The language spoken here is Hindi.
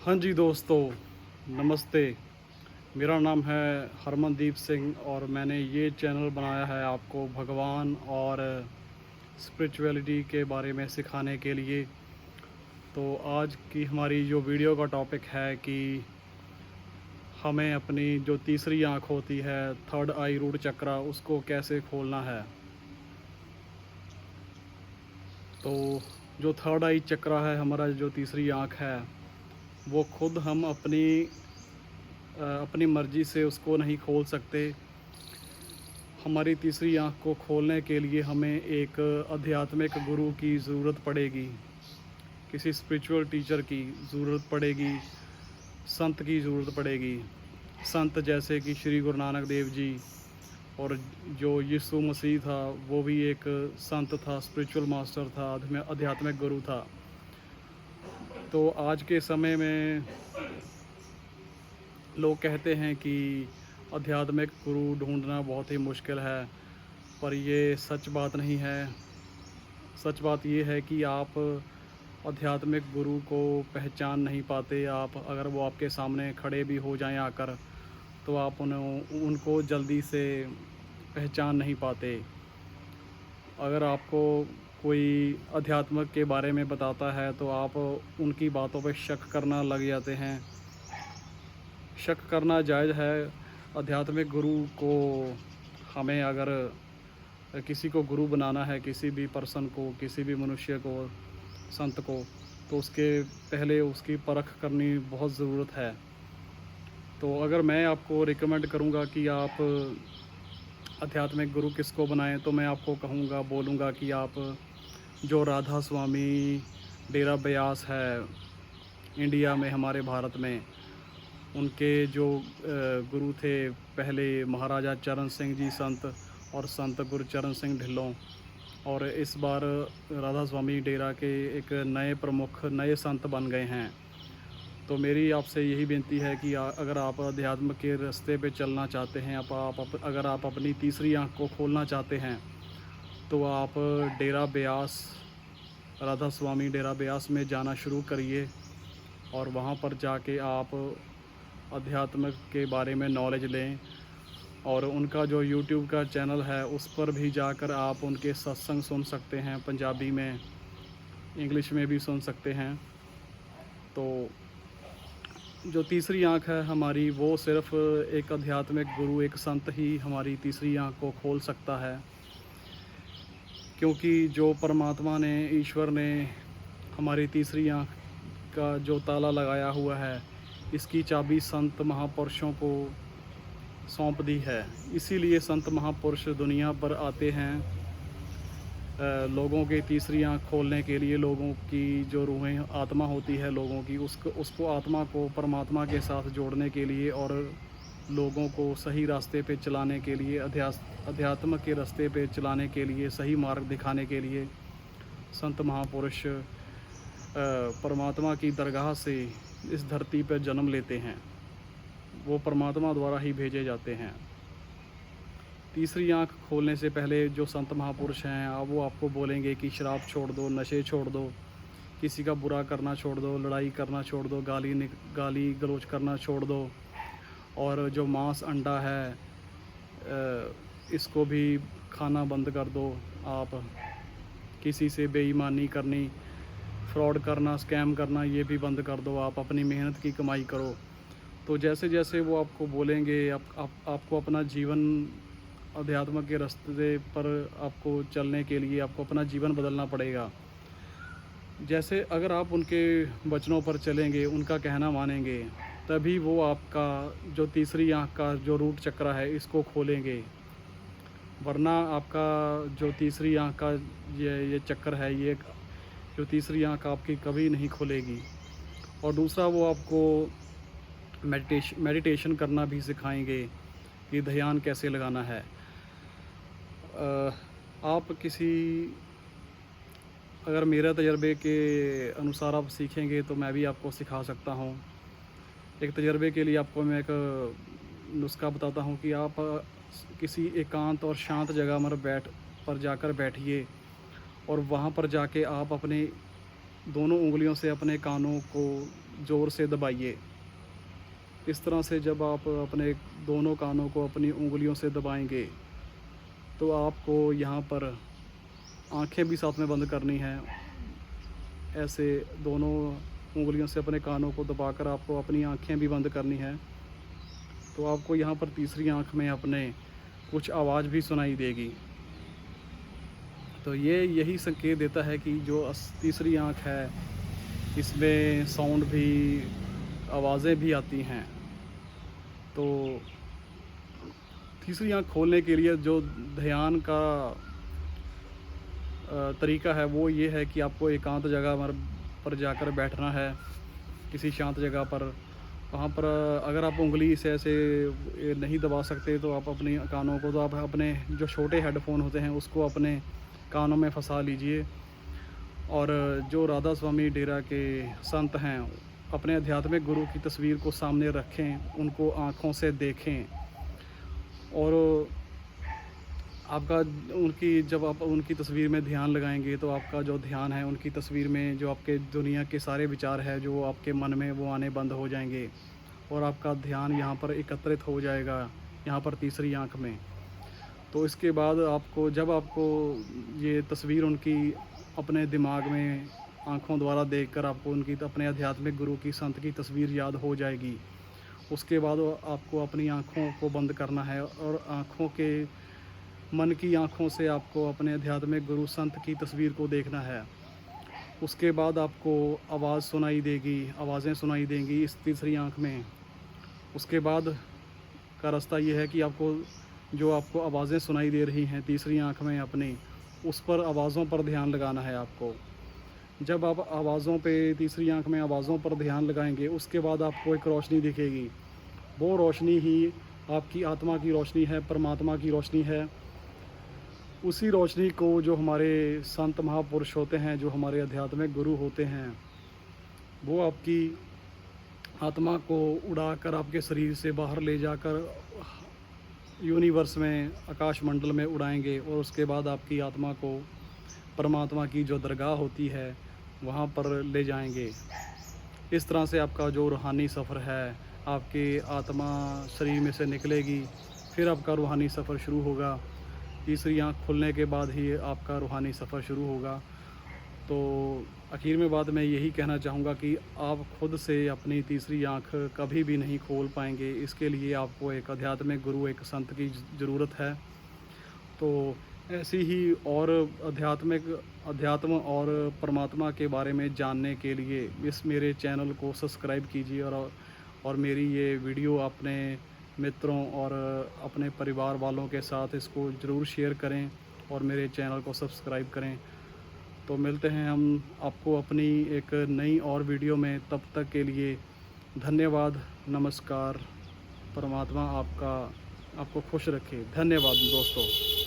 हाँ जी दोस्तों, नमस्ते। मेरा नाम है हरमनदीप सिंह और मैंने ये चैनल बनाया है आपको भगवान और स्पिरिचुअलिटी के बारे में सिखाने के लिए। तो आज की हमारी जो वीडियो का टॉपिक है कि हमें अपनी जो तीसरी आँख होती है, थर्ड आई रूट चक्रा, उसको कैसे खोलना है। तो जो थर्ड आई चक्रा है, हमारा जो तीसरी आँख है, वो खुद हम अपनी मर्ज़ी से उसको नहीं खोल सकते। हमारी तीसरी आँख को खोलने के लिए हमें एक आध्यात्मिक गुरु की ज़रूरत पड़ेगी, किसी स्पिरिचुअल टीचर की ज़रूरत पड़ेगी, संत की ज़रूरत पड़ेगी। संत जैसे कि श्री गुरु नानक देव जी, और जो यीशु मसीह था वो भी एक संत था, स्पिरिचुअल मास्टर था, आध्यात्मिक गुरु था। तो आज के समय में लोग कहते हैं कि आध्यात्मिक गुरु ढूंढना बहुत ही मुश्किल है, पर ये सच बात नहीं है। सच बात ये है कि आप आध्यात्मिक गुरु को पहचान नहीं पाते। आप अगर वो आपके सामने खड़े भी हो जाएं आकर, तो आप उनको जल्दी से पहचान नहीं पाते। अगर आपको कोई अध्यात्म के बारे में बताता है तो आप उनकी बातों पर शक करना लग जाते हैं। शक करना जायज़ है। आध्यात्मिक गुरु को हमें अगर किसी को गुरु बनाना है, किसी भी पर्सन को, किसी भी मनुष्य को, संत को, तो उसके पहले उसकी परख करनी बहुत ज़रूरत है। तो अगर मैं आपको रिकमेंड करूँगा कि आप आध्यात्मिक गुरु किसको बनाएं, तो मैं आपको बोलूँगा कि आप जो राधा स्वामी डेरा ब्यास है इंडिया में, हमारे भारत में, उनके जो गुरु थे पहले महाराजा चरण सिंह जी संत और संत गुरचरण सिंह ढिल्लों, और इस बार राधा स्वामी डेरा के एक नए प्रमुख नए संत बन गए हैं। तो मेरी आपसे यही विनती है कि अगर आप अध्यात्म के रास्ते पे चलना चाहते हैं, अगर आप अपनी तीसरी आँख को खोलना चाहते हैं, तो आप डेरा ब्यास, राधा स्वामी डेरा ब्यास में जाना शुरू करिए और वहाँ पर जाके आप अध्यात्म के बारे में नॉलेज लें। और उनका जो यूट्यूब का चैनल है उस पर भी जाकर आप उनके सत्संग सुन सकते हैं, पंजाबी में, इंग्लिश में भी सुन सकते हैं। तो जो तीसरी आँख है हमारी, वो सिर्फ़ एक आध्यात्मिक गुरु, एक संत ही हमारी तीसरी आँख को खोल सकता है। क्योंकि जो परमात्मा ने, ईश्वर ने हमारी तीसरी आँख का जो ताला लगाया हुआ है, इसकी चाबी संत महापुरुषों को सौंप दी है। इसीलिए संत महापुरुष दुनिया पर आते हैं लोगों की तीसरी आँख खोलने के लिए। लोगों की जो रूहें, आत्मा होती है लोगों की, उसको आत्मा को परमात्मा के साथ जोड़ने के लिए और लोगों को सही रास्ते पे चलाने के लिए, अध्यात्म के रास्ते पे चलाने के लिए, सही मार्ग दिखाने के लिए संत महापुरुष परमात्मा की दरगाह से इस धरती पर जन्म लेते हैं। वो परमात्मा द्वारा ही भेजे जाते हैं। तीसरी आँख खोलने से पहले जो संत महापुरुष हैं, वो आपको बोलेंगे कि शराब छोड़ दो, नशे छोड़ दो, किसी का बुरा करना छोड़ दो, लड़ाई करना छोड़ दो, गाली गलौज करना छोड़ दो, और जो मांस अंडा है इसको भी खाना बंद कर दो। आप किसी से बेईमानी करनी, फ्रॉड करना, स्कैम करना, ये भी बंद कर दो। आप अपनी मेहनत की कमाई करो। तो जैसे जैसे वो आपको बोलेंगे, आपको अपना जीवन अध्यात्म के रास्ते पर आपको चलने के लिए आपको अपना जीवन बदलना पड़ेगा। जैसे अगर आप उनके वचनों पर चलेंगे, उनका कहना मानेंगे, तभी वो आपका जो तीसरी आँख का जो रूट चक्र है इसको खोलेंगे। वरना आपका जो तीसरी आँख का ये चक्कर है, ये जो तीसरी आँख आपकी कभी नहीं खुलेगी। और दूसरा, वो आपको मेडिटेशन करना भी सिखाएंगे कि ध्यान कैसे लगाना है। आप अगर मेरे तजर्बे के अनुसार आप सीखेंगे तो मैं भी आपको सिखा सकता हूँ। एक तजर्बे के लिए आपको मैं एक नुस्खा बताता हूँ कि आप किसी एकांत और शांत जगह पर जाकर बैठिए, और वहाँ पर जाके आप अपने दोनों उंगलियों से अपने कानों को ज़ोर से दबाइए। इस तरह से जब आप अपने दोनों कानों को अपनी उँगलियों से दबाएंगे तो आपको यहाँ पर आंखें भी साथ में बंद करनी है। ऐसे दोनों उँगलियों से अपने कानों को दबाकर आपको अपनी आंखें भी बंद करनी है। तो आपको यहाँ पर तीसरी आंख में अपने कुछ आवाज़ भी सुनाई देगी। तो ये यही संकेत देता है कि जो तीसरी आंख है इसमें साउंड भी, आवाज़ें भी आती हैं। तो तीसरी आंख खोलने के लिए जो ध्यान का तरीका है वो ये है कि आपको एकांत जगह पर जाकर बैठना है, किसी शांत जगह पर। वहाँ पर अगर आप उंगली से ऐसे नहीं दबा सकते तो आप अपनी कानों को, तो आप अपने जो छोटे हेडफोन होते हैं उसको अपने कानों में फंसा लीजिए। और जो राधा स्वामी डेरा के संत हैं अपने आध्यात्मिक गुरु की तस्वीर को सामने रखें, उनको आँखों से देखें। और आपका जब आप उनकी तस्वीर में ध्यान लगाएंगे तो आपका जो ध्यान है उनकी तस्वीर में, जो आपके दुनिया के सारे विचार है जो आपके मन में, वो आने बंद हो जाएंगे और आपका ध्यान यहाँ पर एकत्रित हो जाएगा, यहाँ पर तीसरी आंख में। तो इसके बाद आपको, जब आपको ये तस्वीर उनकी अपने दिमाग में आँखों द्वारा देखकर आपको उनकी अपने आध्यात्मिक गुरु की, संत की तस्वीर याद हो जाएगी, उसके बाद आपको अपनी आँखों को बंद करना है और आँखों के, मन की आँखों से आपको अपने आध्यात्मिक गुरु संत की तस्वीर को देखना है। उसके बाद आपको आवाज़ सुनाई देगी, आवाज़ें सुनाई देंगी इस तीसरी आँख में। उसके बाद का रास्ता ये है कि आपको जो आपको आवाज़ें सुनाई दे रही हैं तीसरी आँख में अपनी, उस पर, आवाज़ों पर ध्यान लगाना है आपको। जब आप आवाज़ों पे, तीसरी आँख में आवाज़ों पर ध्यान लगाएंगे, उसके बाद आपको एक रोशनी दिखेगी। वो रोशनी ही आपकी आत्मा की रोशनी है, परमात्मा की रोशनी है। उसी रोशनी को जो हमारे संत महापुरुष होते हैं, जो हमारे आध्यात्मिक गुरु होते हैं, वो आपकी आत्मा को उड़ाकर आपके शरीर से बाहर ले जाकर यूनिवर्स में, आकाश मंडल में उड़ाएंगे। और उसके बाद आपकी आत्मा को परमात्मा की जो दरगाह होती है वहाँ पर ले जाएंगे। इस तरह से आपका जो रूहानी सफ़र है, आपकी आत्मा शरीर में से निकलेगी, फिर आपका रूहानी सफ़र शुरू होगा। तीसरी आँख खुलने के बाद ही आपका रूहानी सफ़र शुरू होगा। तो आखिर में बात मैं यही कहना चाहूँगा कि आप खुद से अपनी तीसरी आँख कभी भी नहीं खोल पाएंगे। इसके लिए आपको एक आध्यात्मिक गुरु, एक संत की ज़रूरत है। तो ऐसी ही और अध्यात्म और परमात्मा के बारे में जानने के लिए इस मेरे चैनल को सब्सक्राइब कीजिए और मेरी ये वीडियो अपने मित्रों और अपने परिवार वालों के साथ इसको ज़रूर शेयर करें और मेरे चैनल को सब्सक्राइब करें। तो मिलते हैं हम आपको अपनी एक नई और वीडियो में। तब तक के लिए धन्यवाद, नमस्कार। परमात्मा आपको खुश रखे। धन्यवाद दोस्तों।